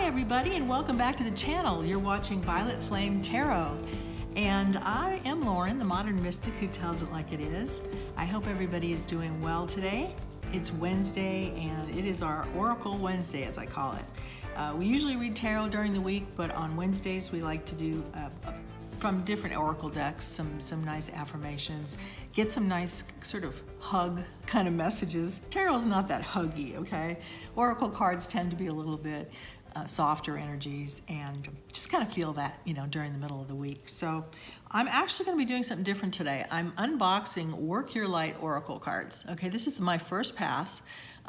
everybody, and welcome back to the channel. You're watching Violet Flame Tarot, and I am Lauren, the modern mystic who tells it like it is. I hope everybody is doing well today. It's Wednesday, and it is our Oracle Wednesday, as I call it. We usually read tarot during the week, but on Wednesdays we like to do from different oracle decks some nice affirmations, get some nice sort of hug kind of messages. Tarot's not that huggy, okay? Oracle cards tend to be a little bit softer energies, and just kind of feel that, you know, during the middle of the week. So I'm actually going to be doing something different today. I'm unboxing Work Your Light Oracle cards. Okay, this is my first pass.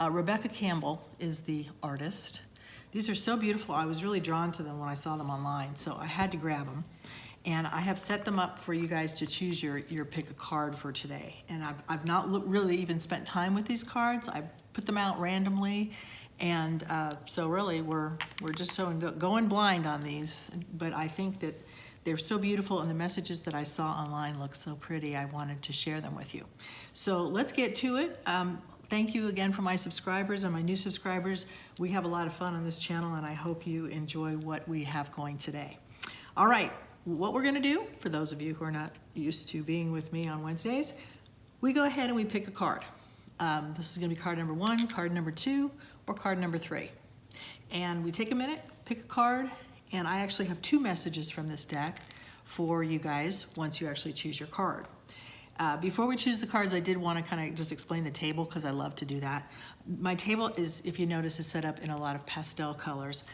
Rebecca Campbell is the artist. These are so beautiful. I was really drawn to them when I saw them online, so I had to grab them. And I have set them up for you guys to choose your pick a card for today. And I've not really even spent time with these cards. I put them out randomly. And so really we're just going blind on these. But I think that they're so beautiful, and the messages that I saw online look so pretty. I wanted to share them with you. So let's get to it. Thank you again for my subscribers and my new subscribers. We have a lot of fun on this channel, and I hope you enjoy what we have going today. All right. What we're going to do, for those of you who are not used to being with me on Wednesdays, we go ahead and we pick a card. This is going to be card number 1, card number 2, or card number 3. And we take a minute, pick a card, and I actually have 2 messages from this deck for you guys once you actually choose your card. Before we choose the cards, I did want to kind of just explain the table, because I love to do that. My table is, if you notice, is set up in a lot of pastel colors.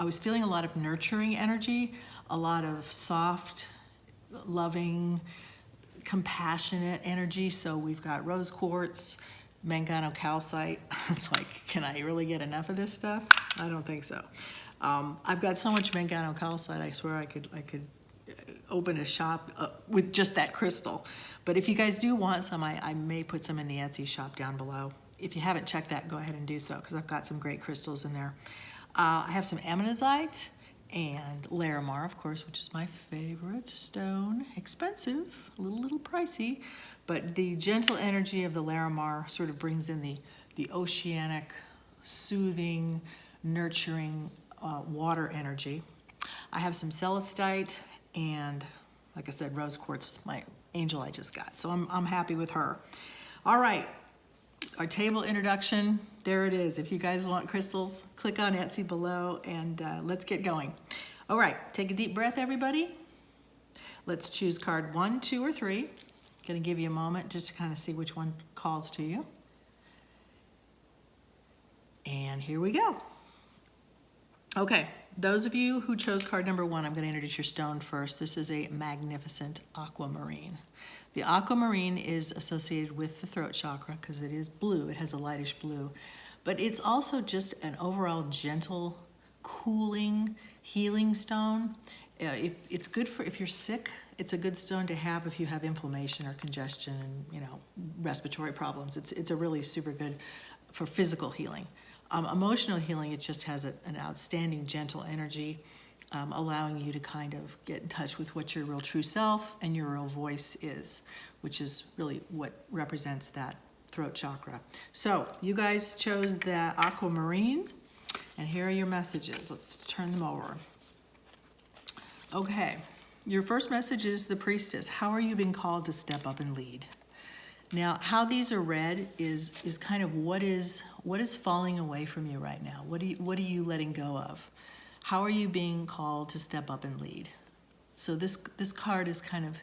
I was feeling a lot of nurturing energy, a lot of soft, loving, compassionate energy. So we've got rose quartz, manganese calcite. It's like, can I really get enough of this stuff? I don't think so. I've got so much manganese calcite, I swear I could open a shop with just that crystal. But if you guys do want some, I may put some in the Etsy shop down below. If you haven't checked that, go ahead and do so, because I've got some great crystals in there. I have some ammonite and larimar, of course, which is my favorite stone. Expensive, a little pricey, but the gentle energy of the larimar sort of brings in the oceanic, soothing, nurturing water energy. I have some celestite, and like I said, rose quartz was my angel I just got, so I'm happy with her. All right. Our table introduction, there it is. If you guys want crystals, click on Etsy below, and let's get going. All right, take a deep breath, everybody. Let's choose card 1, 2, or 3. Gonna give you a moment just to kind of see which one calls to you. And here we go. Okay, those of you who chose card number 1, I'm gonna introduce your stone first. This is a magnificent aquamarine. The aquamarine is associated with the throat chakra because it is blue. It has a lightish blue. But it's also just an overall gentle, cooling, healing stone. It's good for if you're sick. It's a good stone to have if you have inflammation or congestion and, you know, respiratory problems. It's a really super good for physical healing. Emotional healing, it just has an outstanding gentle energy. Allowing you to kind of get in touch with what your real true self and your real voice is, which is really what represents that throat chakra. So you guys chose the aquamarine, and here are your messages. Let's turn them over. Okay, your first message is the priestess. How are you being called to step up and lead? Now, how these are read is kind of what is falling away from you right now. What are you letting go of? How are you being called to step up and lead? So this card is kind of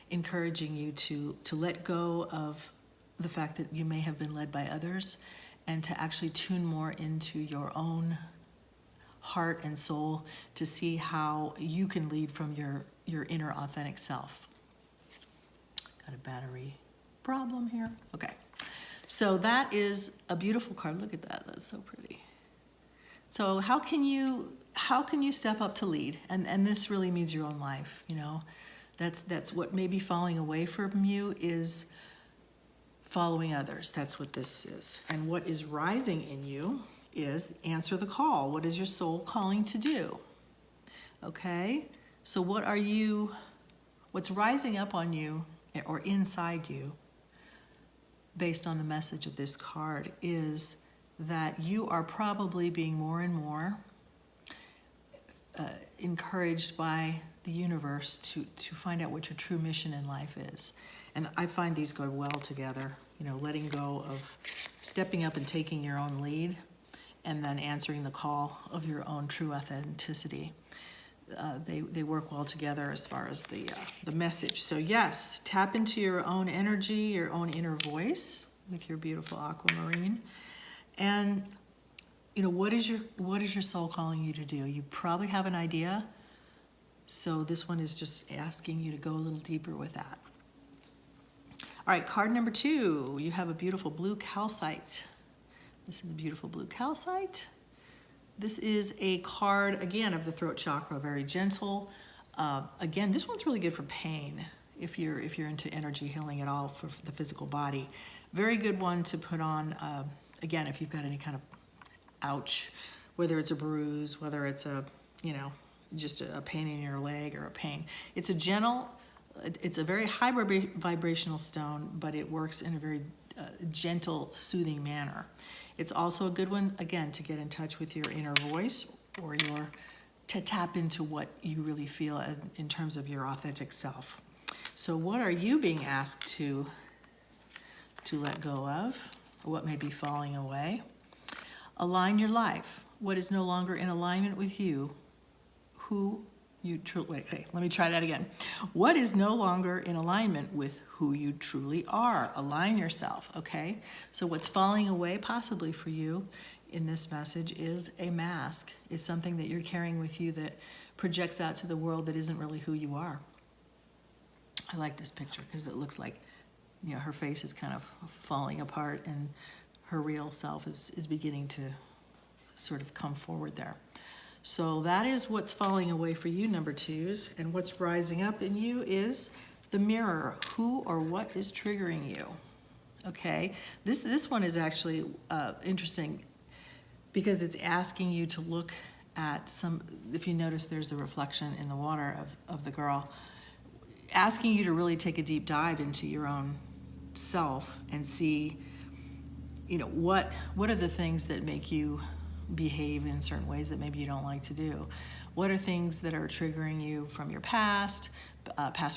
encouraging you to let go of the fact that you may have been led by others, and to actually tune more into your own heart and soul to see how you can lead from your inner authentic self. Got a battery problem here. Okay, so that is a beautiful card. Look at that, that's so pretty. So how can you step up to lead? And this really means your own life, you know. That's what may be falling away from you, is following others. That's what this is. And what is rising in you is answer the call. What is your soul calling to do? Okay? So what's rising up on you or inside you based on the message of this card is that you are probably being more and more encouraged by the universe to find out what your true mission in life is. And I find these go well together, you know, letting go of stepping up and taking your own lead, and then answering the call of your own true authenticity. They work well together as far as the message. So yes, tap into your own energy, your own inner voice with your beautiful aquamarine. And you know, what is your soul calling you to do? You probably have an idea. So this one is just asking you to go a little deeper with that. All right, card number 2, you have a beautiful blue calcite. This is a beautiful blue calcite. This is a card, again, of the throat chakra, very gentle. Again, this one's really good for pain, if you're into energy healing at all for the physical body. Very good one to put on, again, if you've got any kind of ouch, whether it's a bruise, whether it's a, you know, just a pain in your leg or a pain. It's a gentle, it's a very high vibrational stone, but it works in a very gentle, soothing manner. It's also a good one, again, to get in touch with your inner voice, or to tap into what you really feel in terms of your authentic self. So what are you being asked to let go of? Or what may be falling away? Align your life. What is no longer in alignment with you? Who you truly, wait, let me try that again. What is no longer in alignment with who you truly are? Align yourself, okay? So what's falling away possibly for you in this message is a mask. It's something that you're carrying with you that projects out to the world that isn't really who you are. I like this picture because it looks like, you know, her face is kind of falling apart and her real self is beginning to sort of come forward there. So that is what's falling away for you, number 2s. And what's rising up in you is the mirror. Who or what is triggering you? Okay, this one is actually interesting because it's asking you to look at some, if you notice there's the reflection in the water of the girl, asking you to really take a deep dive into your own self and see, you know, what are the things that make you behave in certain ways that maybe you don't like to do? What are things that are triggering you from your past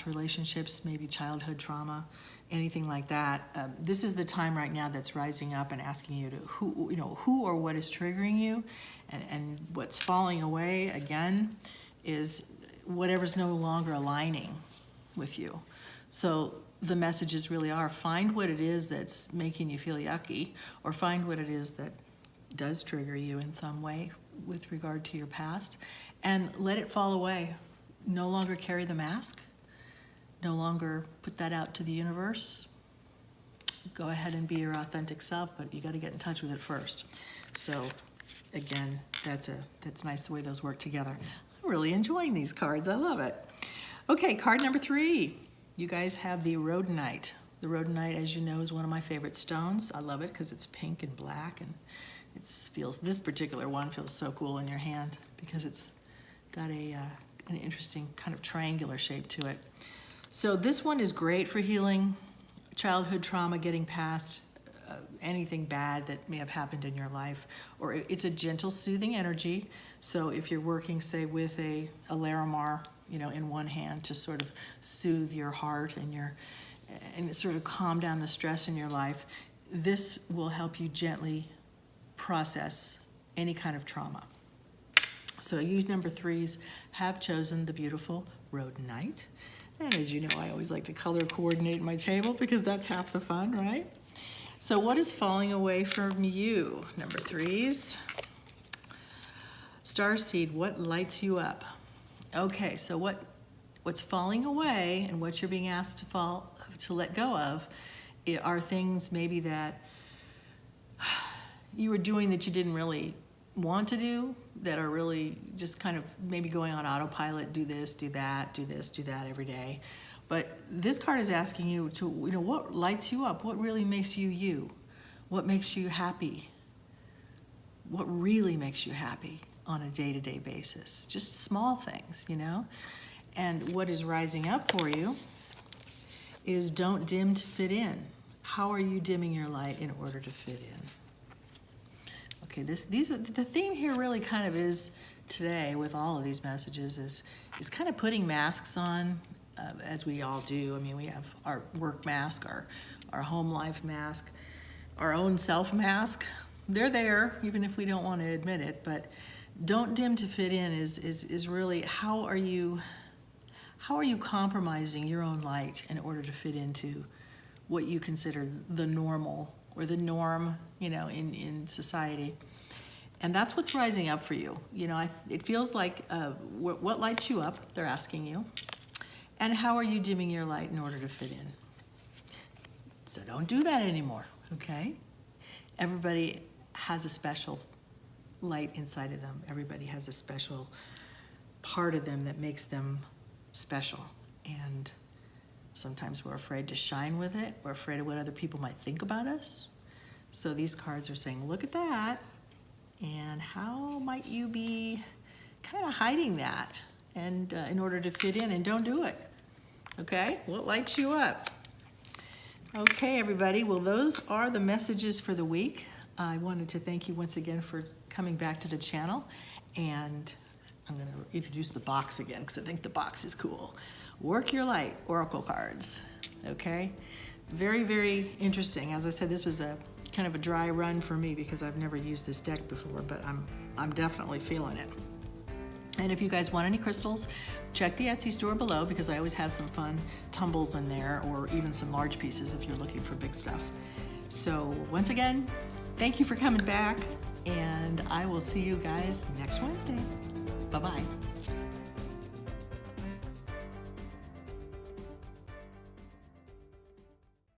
relationships, maybe childhood trauma, anything like that? This is the time right now that's rising up and asking you to who or what is triggering you, and what's falling away again is whatever's no longer aligning with you. So the messages really are, find what it is that's making you feel yucky, or find what it is that does trigger you in some way with regard to your past, and let it fall away. No longer carry the mask. No longer put that out to the universe. Go ahead and be your authentic self, but you got to get in touch with it first. So again, that's nice the way those work together. I'm really enjoying these cards. I love it. Okay, card number 3. You guys have the rhodonite. The rhodonite, as you know, is one of my favorite stones. I love it because it's pink and black, and this particular one feels so cool in your hand because it's got an interesting kind of triangular shape to it. So this one is great for healing childhood trauma, getting past anything bad that may have happened in your life, or it's a gentle, soothing energy. So if you're working, say, with a Larimar, you know, in one hand to sort of soothe your heart and sort of calm down the stress in your life, this will help you gently process any kind of trauma. So you number 3s have chosen the beautiful rhodonite. And as you know, I always like to color coordinate my table because that's half the fun, right? So what is falling away from you, number 3s? Starseed, what lights you up? Okay, so what's falling away and what you're being asked to let go of are things maybe that you were doing that you didn't really want to do, that are really just kind of maybe going on autopilot, do this, do that, do this, do that every day. But this card is asking you to, what lights you up? What really makes you you? What makes you happy? What really makes you happy on a day-to-day basis? Just small things, And what is rising up for you is don't dim to fit in. How are you dimming your light in order to fit in? Okay, the theme here really kind of is today with all of these messages is kind of putting masks on, as we all do. I mean, we have our work mask, our home life mask, our own self mask. They're there, even if we don't want to admit it, but don't dim to fit in is really how are you compromising your own light in order to fit into what you consider the normal or the norm, you know, in society. And that's what's rising up for you. You know, it feels like what lights you up, they're asking you, and how are you dimming your light in order to fit in? So don't do that anymore, okay? Everybody has a special light inside of them. Everybody has a special part of them that makes them special. And sometimes we're afraid to shine with it. We're afraid of what other people might think about us. So these cards are saying, look at that. And how might you be kind of hiding that and in order to fit in, and don't do it. Okay? What lights you up? Okay, everybody. Well, those are the messages for the week. I wanted to thank you once again for coming back to the channel. And I'm going to introduce the box again because I think the box is cool. Work Your Light Oracle cards. Okay? Very, very interesting. As I said, this was a kind of a dry run for me because I've never used this deck before, but I'm definitely feeling it. And if you guys want any crystals, check the Etsy store below because I always have some fun tumbles in there, or even some large pieces if you're looking for big stuff. So once again, thank you for coming back, and I will see you guys next Wednesday. Bye-bye.